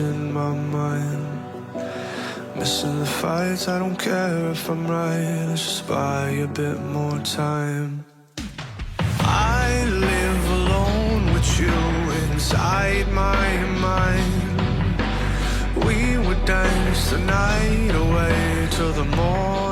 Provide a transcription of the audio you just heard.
losing my mind. Missing the fights, I don't care if I'm right. Let's just buy a bit more time. I live alone with you inside my mind. We would dance the night away till the morning.